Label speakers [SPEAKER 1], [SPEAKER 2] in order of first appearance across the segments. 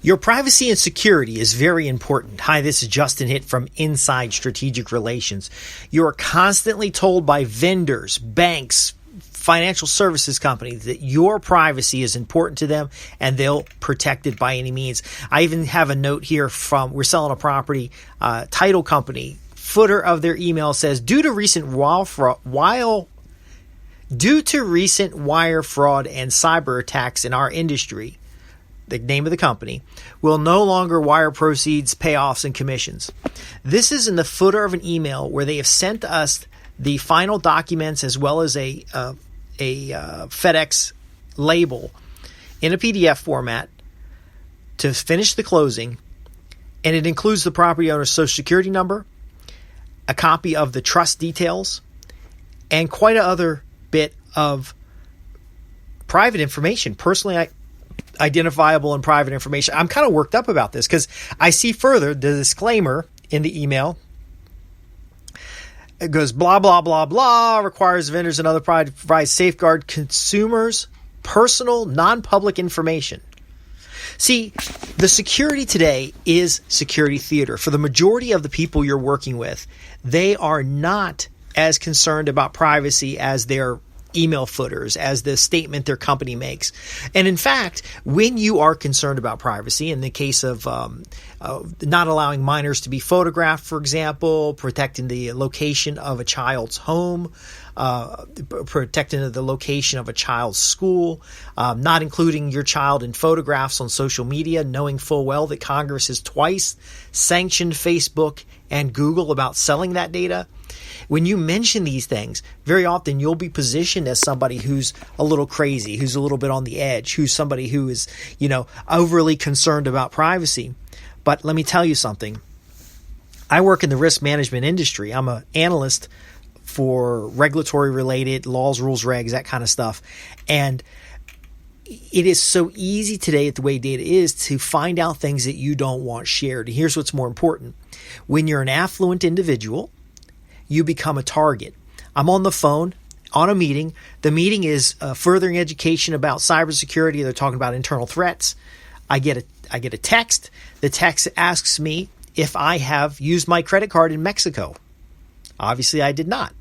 [SPEAKER 1] Your privacy and security is very important. Hi, this is Justin Hitt from Inside Strategic Relations. You are constantly told by vendors, banks, financial services companies that your privacy is important to them and they'll protect it by any means. I even have a note here from, we're selling a property, title company. Footer of their email says, due to recent wire fraud and cyber attacks in our industry, the name of the company, will no longer wire proceeds, payoffs, and commissions. This is in the footer of an email where they have sent us the final documents as well as a FedEx label in a PDF format to finish the closing, and it includes the property owner's social security number, a copy of the trust details, and quite a other bit of private information, personally identifiable and private information. I'm kind of worked up about this because I see further the disclaimer in the email. It goes, blah, blah, blah, blah, requires vendors and other provide safeguard consumers' personal, non-public information. See, the security today is security theater. For the majority of the people you're working with, they are not as concerned about privacy as their email footers, as the statement their company makes. And in fact, when you are concerned about privacy, in the case of not allowing minors to be photographed, for example, protecting the location of a child's home, protecting the location of a child's school, not including your child in photographs on social media, knowing full well that Congress has twice sanctioned Facebook and Google about selling that data. When you mention these things, very often you'll be positioned as somebody who's a little crazy, who's a little bit on the edge, who's somebody who is, overly concerned about privacy. But let me tell you something. I work in the risk management industry. I'm an analyst for regulatory related laws, rules, regs, that kind of stuff. And it is so easy today at the way data is to find out things that you don't want shared. And here's what's more important. When you're an affluent individual, you become a target. I'm on the phone on a meeting. The meeting is furthering education about cybersecurity. They're talking about internal threats. I get a text. The text asks me if I have used my credit card in Mexico. Obviously, I did not.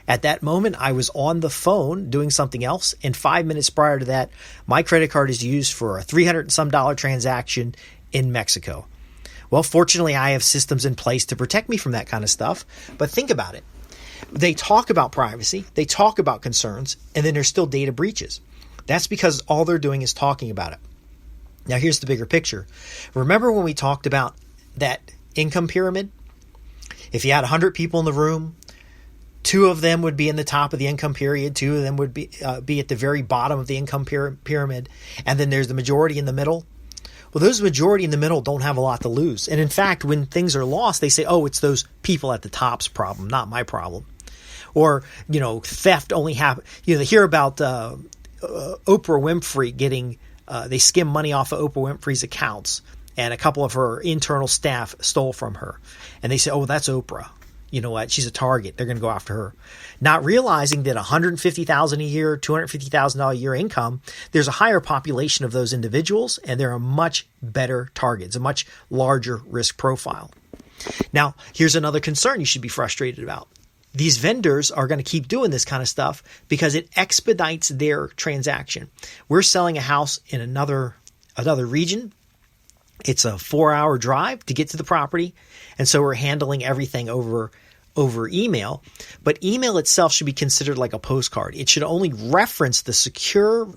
[SPEAKER 1] At that moment, I was on the phone doing something else, and 5 minutes prior to that, my credit card is used for a $300 and some transaction in Mexico. Well, fortunately, I have systems in place to protect me from that kind of stuff. But think about it. They talk about privacy, they talk about concerns, and then there's still data breaches. That's because all they're doing is talking about it. Now, here's the bigger picture. Remember when we talked about that income pyramid? If you had 100 people in the room, 2 of them would be in the top of the income pyramid, 2 of them would be at the very bottom of the income pyramid, and then there's the majority in the middle. Well, those majority in the middle don't have a lot to lose. And in fact, when things are lost, they say, oh, it's those people at the top's problem, not my problem. Or, theft only happens. They hear about Oprah Winfrey getting, they skim money off of Oprah Winfrey's accounts, and a couple of her internal staff stole from her. And they say, oh, that's Oprah. You know what? She's a target. They're going to go after her. Not realizing that $150,000 a year, $250,000 a year income, there's a higher population of those individuals, and they're a much better target. It's a much larger risk profile. Now, here's another concern you should be frustrated about. These vendors are going to keep doing this kind of stuff because it expedites their transaction. We're selling a house in another region. It's a 4-hour drive to get to the property. And so we're handling everything over email. But email itself should be considered like a postcard. It should only reference the secure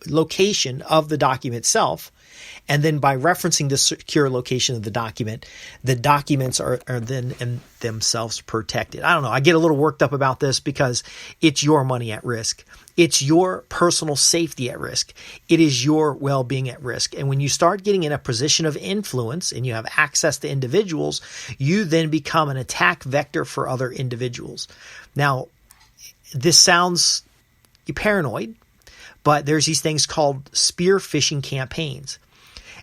[SPEAKER 1] location of the document itself. And then by referencing the secure location of the documents are then in themselves protected. I don't know. I get a little worked up about this because it's your money at risk. It's your personal safety at risk. It is your well-being at risk. And when you start getting in a position of influence and you have access to individuals, you then become an attack vector for other individuals. Now, this sounds paranoid, but there's these things called spear phishing campaigns.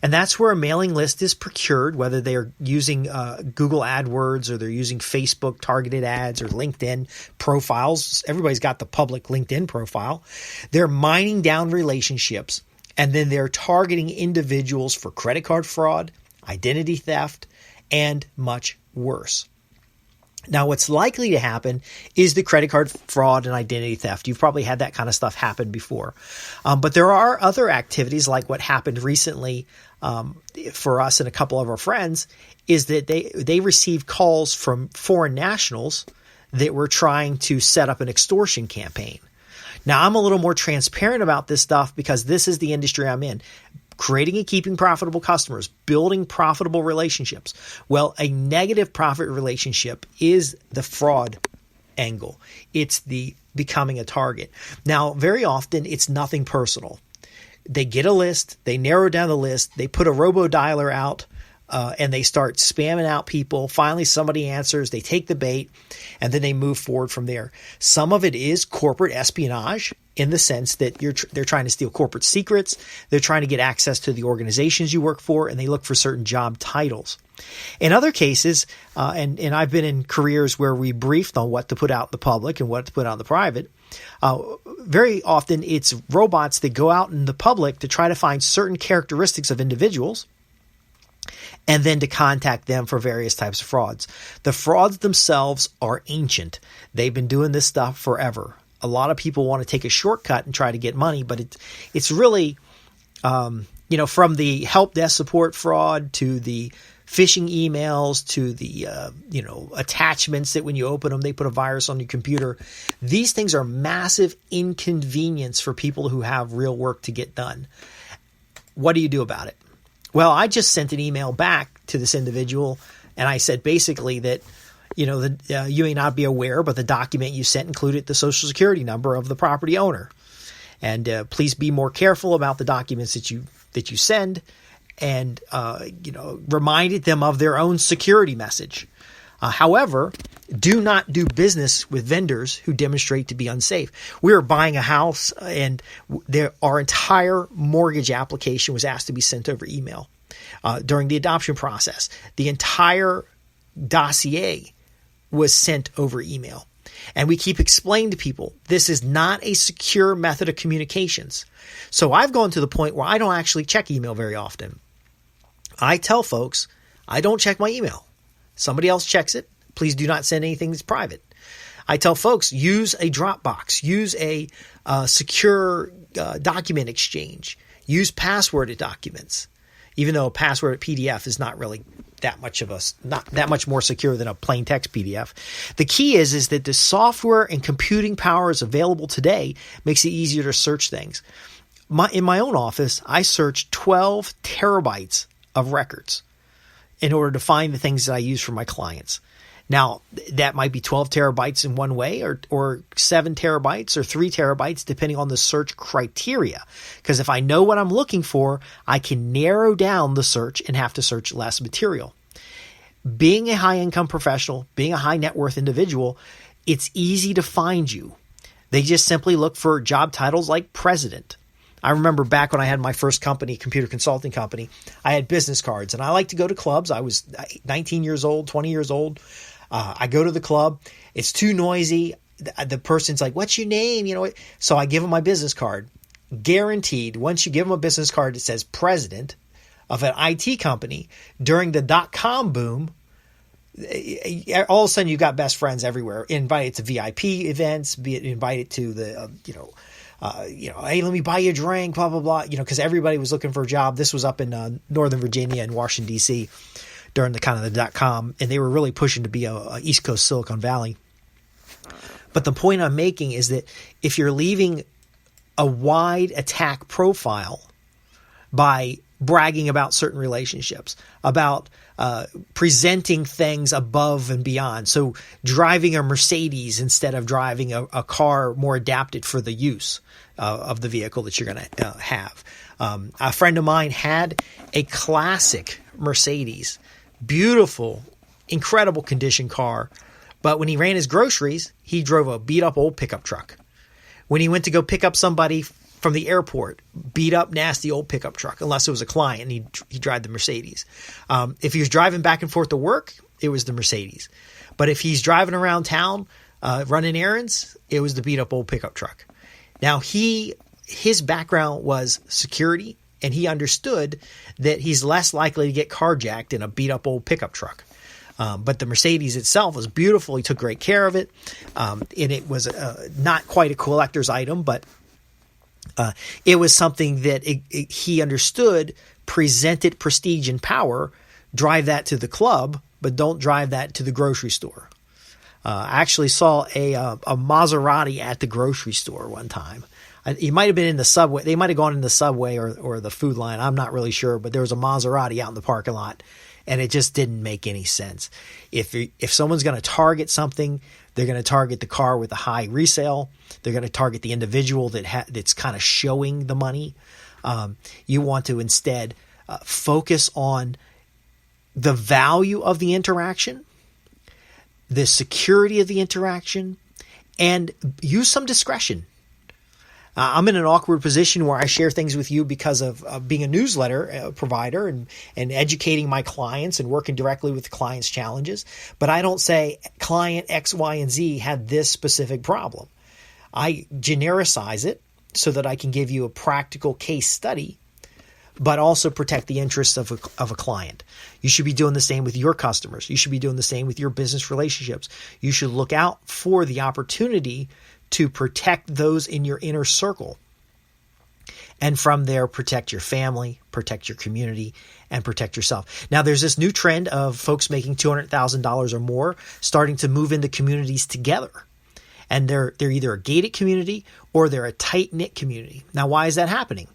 [SPEAKER 1] And that's where a mailing list is procured, whether they're using Google AdWords or they're using Facebook targeted ads or LinkedIn profiles. Everybody's got the public LinkedIn profile. They're mining down relationships And then they're targeting individuals for credit card fraud, identity theft, and much worse. Now, what's likely to happen is the credit card fraud and identity theft. You've probably had that kind of stuff happen before. But there are other activities like what happened recently for us and a couple of our friends is that they received calls from foreign nationals that were trying to set up an extortion campaign. Now, I'm a little more transparent about this stuff because this is the industry I'm in. Creating and keeping profitable customers, building profitable relationships. Well, a negative profit relationship is the fraud angle. It's the becoming a target. Now, very often it's nothing personal. They get a list, they narrow down the list, they put a robo-dialer out, and they start spamming out people. Finally, somebody answers, they take the bait, and then they move forward from there. Some of it is corporate espionage in the sense that they're trying to steal corporate secrets. They're trying to get access to the organizations you work for, and they look for certain job titles. In other cases, and I've been in careers where we briefed on what to put out in the public and what to put out in the private, very often it's robots that go out in the public to try to find certain characteristics of individuals and then to contact them for various types of frauds. The frauds themselves are ancient. They've been doing this stuff forever. A lot of people want to take a shortcut and try to get money, but it's really, from the help desk support fraud to the phishing emails to the, attachments that when you open them, they put a virus on your computer. These things are massive inconvenience for people who have real work to get done. What do you do about it? Well, I just sent an email back to this individual, and I said basically that, you may not be aware, but the document you sent included the Social Security number of the property owner. And please be more careful about the documents that you send, and reminded them of their own security message. However, do not do business with vendors who demonstrate to be unsafe. We were buying a house, and our entire mortgage application was asked to be sent over email during the adoption process. The entire dossier was sent over email. And we keep explaining to people, this is not a secure method of communications. So I've gone to the point where I don't actually check email very often. I tell folks, I don't check my email. Somebody else checks it. Please do not send anything that's private. I tell folks, use a Dropbox, use a secure document exchange, use passworded documents, even though a passworded PDF is not really not that much more secure than a plain text PDF. The key is that the software and computing powers available today makes it easier to search things. In my own office, I search 12 terabytes of records in order to find the things that I use for my clients. Now, that might be 12 terabytes in one way or 7 terabytes or 3 terabytes, depending on the search criteria. Because if I know what I'm looking for, I can narrow down the search and have to search less material. Being a high-income professional, being a high-net worth individual, it's easy to find you. They just simply look for job titles like president. I remember back when I had my first company, computer consulting company, I had business cards, and I like to go to clubs. I was 19 years old, 20 years old. I go to the club. It's too noisy. The person's like, what's your name? So I give them my business card. Guaranteed, once you give them a business card that says president of an IT company, during the .com boom, all of a sudden you've got best friends everywhere. Invited to VIP events, be it invited to the, hey, let me buy you a drink, blah, blah, blah, because everybody was looking for a job. This was up in Northern Virginia and Washington, D.C. during the kind of the .com, and they were really pushing to be a East Coast Silicon Valley. But the point I'm making is that if you're leaving a wide attack profile by bragging about certain relationships, about presenting things above and beyond, so driving a Mercedes instead of driving a car more adapted for the use of the vehicle that you're going to have. A friend of mine had a classic Mercedes, beautiful, incredible condition car. But when he ran his groceries, he drove a beat up old pickup truck. When he went to go pick up somebody from the airport, beat up, nasty old pickup truck, unless it was a client, and he drive the Mercedes. If he was driving back and forth to work, it was the Mercedes. But if he's driving around town, running errands, it was the beat up old pickup truck. Now he his background was security, and he understood that he's less likely to get carjacked in a beat up old pickup truck. But the Mercedes itself was beautiful. He took great care of it. And it was not quite a collector's item, but it was something that he understood presented prestige and power. Drive that to the club, but don't drive that to the grocery store. I actually saw a Maserati at the grocery store one time. He might have been in the subway. They might have gone in the subway or the food line. I'm not really sure, but there was a Maserati out in the parking lot, and it just didn't make any sense. If someone's going to target something, they're going to target the car with a high resale. They're going to target the individual that's kind of showing the money. You want to instead focus on the value of the interaction, the security of the interaction, and use some discretion. I'm in an awkward position where I share things with you because of being a newsletter provider and educating my clients and working directly with the clients' challenges. But I don't say client X, Y, and Z had this specific problem. I genericize it so that I can give you a practical case study, but also protect the interests of a client. You should be doing the same with your customers. You should be doing the same with your business relationships. You should look out for the opportunity to protect those in your inner circle. And from there, protect your family, protect your community, and protect yourself. Now, there's this new trend of folks making $200,000 or more starting to move into communities together. And they're either a gated community or they're a tight-knit community. Now, why is that happening?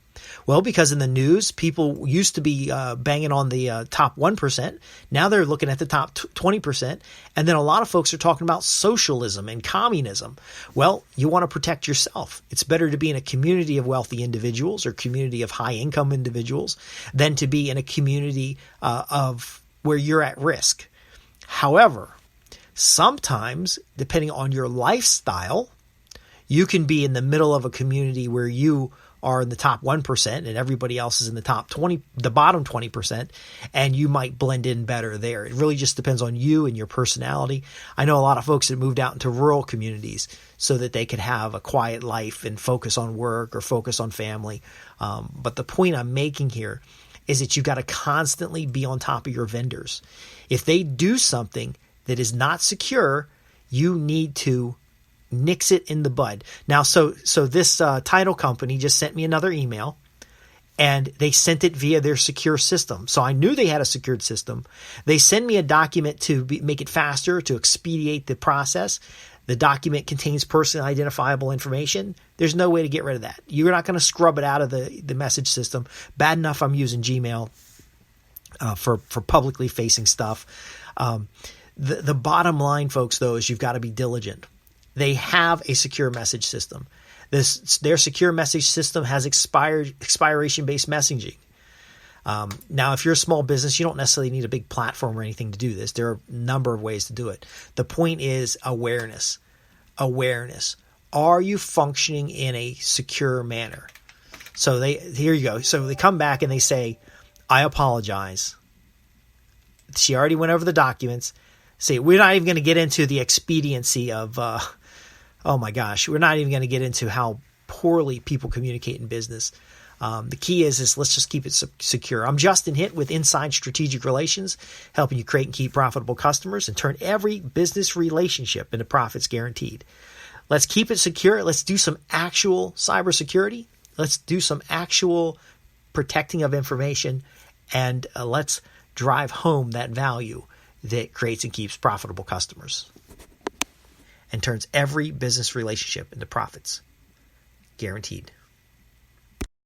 [SPEAKER 1] Well, because in the news, people used to be banging on the top 1%. Now they're looking at the top 20%. And then a lot of folks are talking about socialism and communism. Well, you want to protect yourself. It's better to be in a community of wealthy individuals or community of high income individuals than to be in a community of where you're at risk. However, sometimes, depending on your lifestyle, you can be in the middle of a community where you are in the top 1% and everybody else is in the top 20, the bottom 20%, and you might blend in better there. It really just depends on you and your personality. I know a lot of folks that moved out into rural communities so that they could have a quiet life and focus on work or focus on family. But the point I'm making here is that you've got to constantly be on top of your vendors. If they do something that is not secure, you need to nix it in the bud. Now, so this title company just sent me another email, and they sent it via their secure system. So I knew they had a secured system. They send me a document to make it faster, to expedite the process. The document contains personally identifiable information. There's no way to get rid of that. You're not going to scrub it out of the message system. Bad enough I'm using Gmail for publicly facing stuff. The bottom line, folks, though, is you've got to be diligent. They have a secure message system. Their secure message system has expiration-based messaging. Now, if you're a small business, you don't necessarily need a big platform or anything to do this. There are a number of ways to do it. The point is awareness. Awareness. Are you functioning in a secure manner? So here you go. So they come back and they say, I apologize. She already went over the documents. See, we're not even going to get into the expediency of, oh my gosh, we're not even going to get into how poorly people communicate in business. The key is let's just keep it secure. I'm Justin Hitt with Inside Strategic Relations, helping you create and keep profitable customers and turn every business relationship into profits guaranteed. Let's keep it secure. Let's do some actual cybersecurity. Let's do some actual protecting of information, and let's drive home that value that creates and keeps profitable customers and turns every business relationship into profits. Guaranteed.